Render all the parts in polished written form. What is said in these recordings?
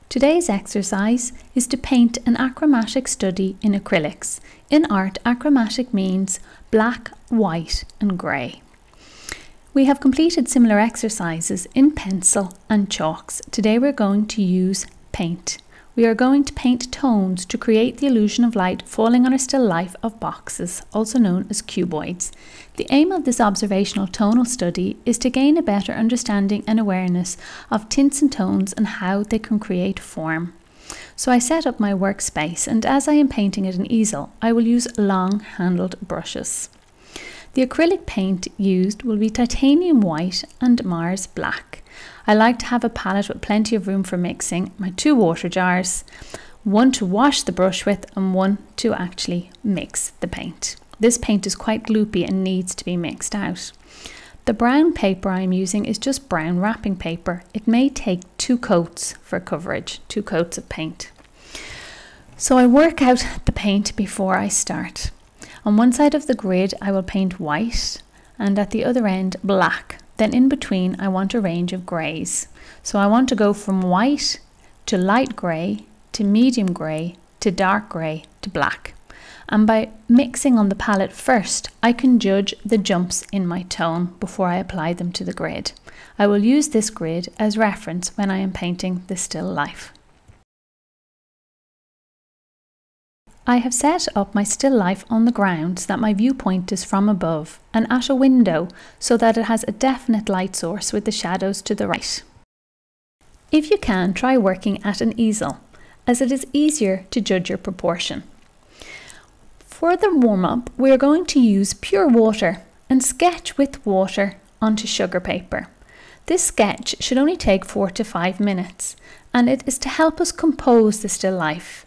Today's exercise is to paint an achromatic study in acrylics. In art, achromatic means black, white and grey. We have completed similar exercises in pencil and chalks. Today we're going to use paint. We are going to paint tones to create the illusion of light falling on a still life of boxes, also known as cuboids. The aim of this observational tonal study is to gain a better understanding and awareness of tints and tones and how they can create form. So I set up my workspace, and as I am painting at an easel, I will use long-handled brushes. The acrylic paint used will be titanium white and Mars black. I like to have a palette with plenty of room for mixing, my 2 water jars, one to wash the brush with and one to actually mix the paint. This paint is quite gloopy and needs to be mixed out. The brown paper I am using is just brown wrapping paper. It may take 2 coats for coverage, 2 coats of paint. So I work out the paint before I start. On one side of the grid I will paint white and at the other end black. Then in between I want a range of greys. So I want to go from white to light grey to medium grey to dark grey to black. And by mixing on the palette first, I can judge the jumps in my tone before I apply them to the grid. I will use this grid as reference when I am painting the still life. I have set up my still life on the ground so that my viewpoint is from above and at a window so that it has a definite light source with the shadows to the right. If you can, try working at an easel, as it is easier to judge your proportion. For the warm-up, we are going to use pure water and sketch with water onto sugar paper. This sketch should only take 4 to 5 minutes, and it is to help us compose the still life,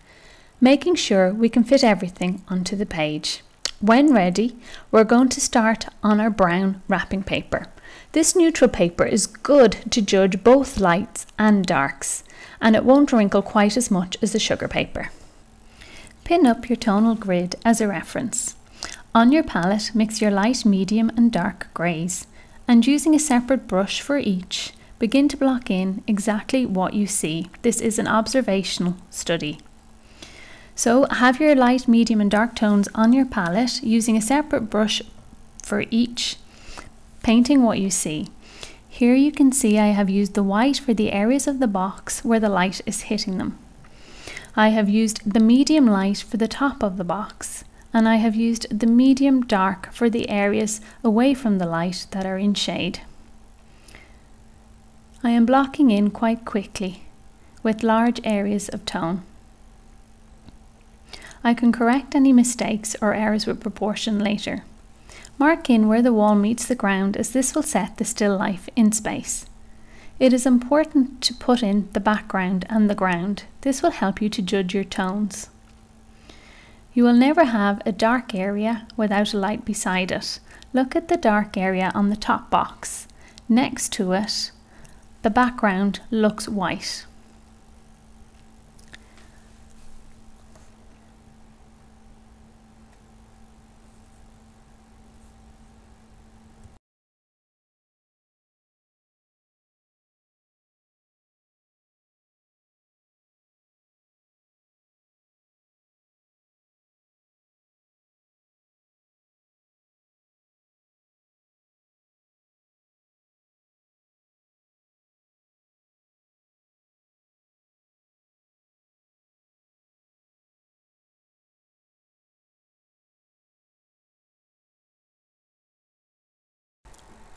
making sure we can fit everything onto the page. When ready, we're going to start on our brown wrapping paper. This neutral paper is good to judge both lights and darks, and it won't wrinkle quite as much as the sugar paper. Pin up your tonal grid as a reference. On your palette, mix your light, medium and dark greys, and using a separate brush for each, begin to block in exactly what you see. This is an observational study. So have your light, medium and dark tones on your palette, using a separate brush for each, painting what you see. Here you can see I have used the white for the areas of the box where the light is hitting them. I have used the medium light for the top of the box, and I have used the medium dark for the areas away from the light that are in shade. I am blocking in quite quickly with large areas of tone. I can correct any mistakes or errors with proportion later. Mark in where the wall meets the ground, as this will set the still life in space. It is important to put in the background and the ground. This will help you to judge your tones. You will never have a dark area without a light beside it. Look at the dark area on the top box. Next to it, the background looks white.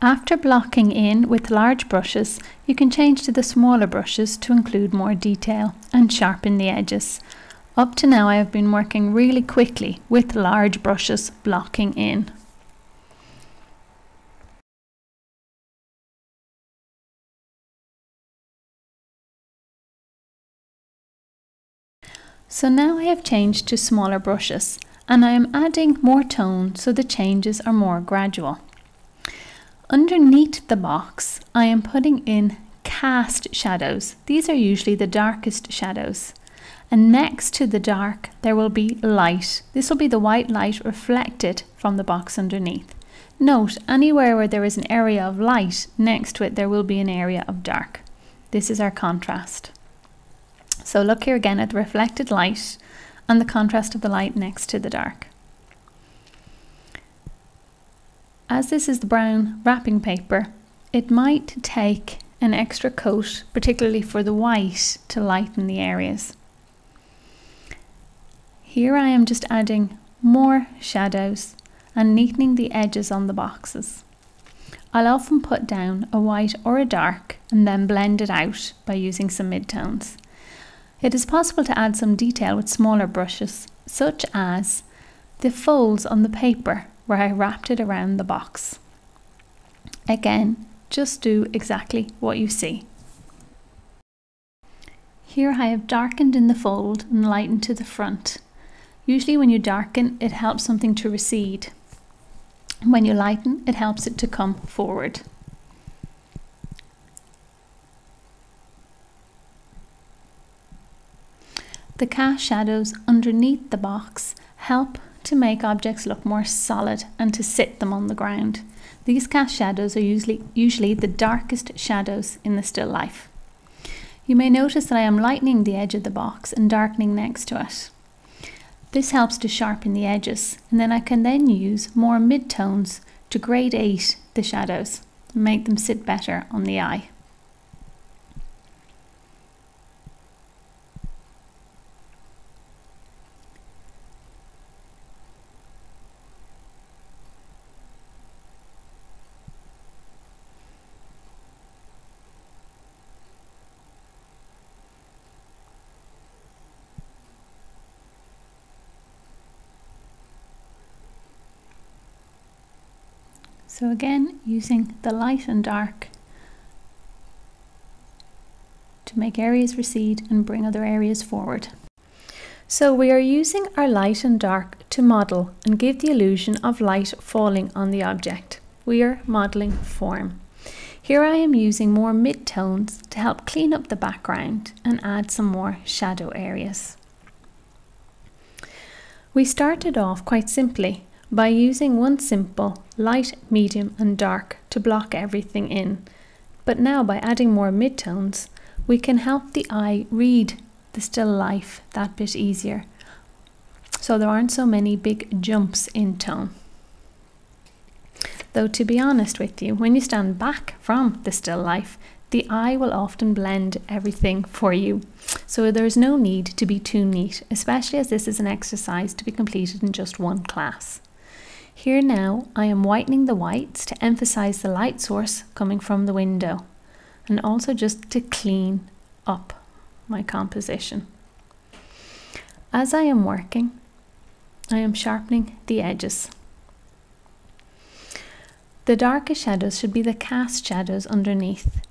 After blocking in with large brushes, you can change to the smaller brushes to include more detail and sharpen the edges. Up to now I have been working really quickly with large brushes blocking in. So now I have changed to smaller brushes, and I am adding more tone so the changes are more gradual. Underneath the box, I am putting in cast shadows. These are usually the darkest shadows. And next to the dark, there will be light. This will be the white light reflected from the box underneath. Note, anywhere where there is an area of light, next to it there will be an area of dark. This is our contrast. So look here again at the reflected light and the contrast of the light next to the dark. As this is the brown wrapping paper, it might take an extra coat, particularly for the white, to lighten the areas. Here I am just adding more shadows and neatening the edges on the boxes. I'll often put down a white or a dark and then blend it out by using some midtones. It is possible to add some detail with smaller brushes, such as the folds on the paper where I wrapped it around the box. Again, just do exactly what you see. Here I have darkened in the fold and lightened to the front. Usually when you darken, it helps something to recede. When you lighten, it helps it to come forward. The cast shadows underneath the box help to make objects look more solid and to sit them on the ground. These cast shadows are usually the darkest shadows in the still life. You may notice that I am lightening the edge of the box and darkening next to it. This helps to sharpen the edges, and then I can use more midtones to gradate the shadows and make them sit better on the eye. So again, using the light and dark to make areas recede and bring other areas forward. So we are using our light and dark to model and give the illusion of light falling on the object. We are modeling form. Here I am using more midtones to help clean up the background and add some more shadow areas. We started off quite simply by using one simple light, medium and dark to block everything in. But now by adding more midtones, we can help the eye read the still life that bit easier. So there aren't so many big jumps in tone. Though to be honest with you, when you stand back from the still life, the eye will often blend everything for you. So there's no need to be too neat, especially as this is an exercise to be completed in just one class. Here now I am whitening the whites to emphasize the light source coming from the window, and also just to clean up my composition. As I am working, I am sharpening the edges. The darkest shadows should be the cast shadows underneath.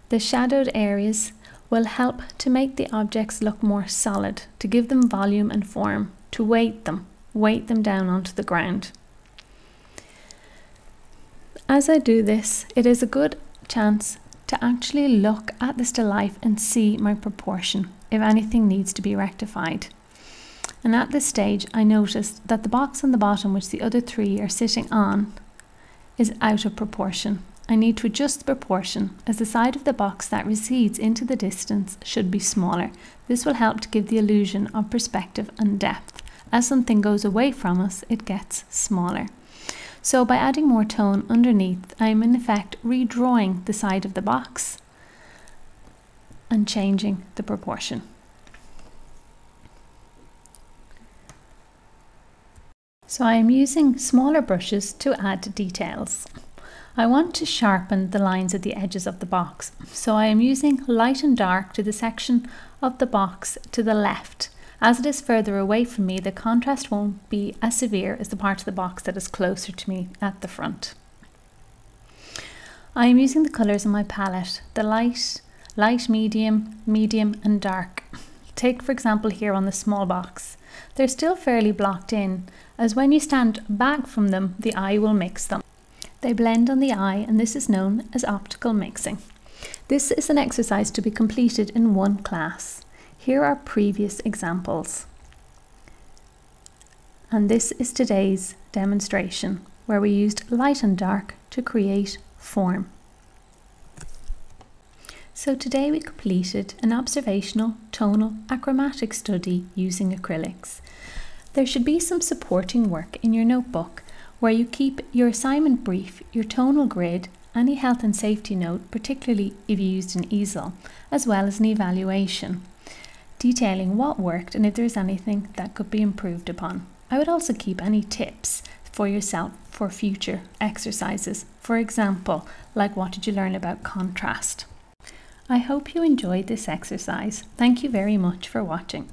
The shadowed areas will help to make the objects look more solid, to give them volume and form, to weight them down onto the ground. As I do this, it is a good chance to actually look at the still life and see my proportion, if anything needs to be rectified. And at this stage, I noticed that the box on the bottom, which the other three are sitting on, is out of proportion. I need to adjust the proportion, as the side of the box that recedes into the distance should be smaller. This will help to give the illusion of perspective and depth. As something goes away from us, it gets smaller. So by adding more tone underneath, I am in effect redrawing the side of the box and changing the proportion. So I am using smaller brushes to add details. I want to sharpen the lines at the edges of the box, so I am using light and dark to the section of the box to the left. As it is further away from me, the contrast won't be as severe as the part of the box that is closer to me at the front. I am using the colours in my palette, the light, medium and dark. Take for example here on the small box. They're still fairly blocked in, as when you stand back from them, the eye will mix them. They blend on the eye, and this is known as optical mixing. This is an exercise to be completed in one class. Here are previous examples. And this is today's demonstration, where we used light and dark to create form. So today we completed an observational tonal, achromatic study using acrylics. There should be some supporting work in your notebook where you keep your assignment brief, your tonal grid, any health and safety note, particularly if you used an easel, as well as an evaluation, detailing what worked and if there is anything that could be improved upon. I would also keep any tips for yourself for future exercises. For example, like what did you learn about contrast? I hope you enjoyed this exercise. Thank you very much for watching.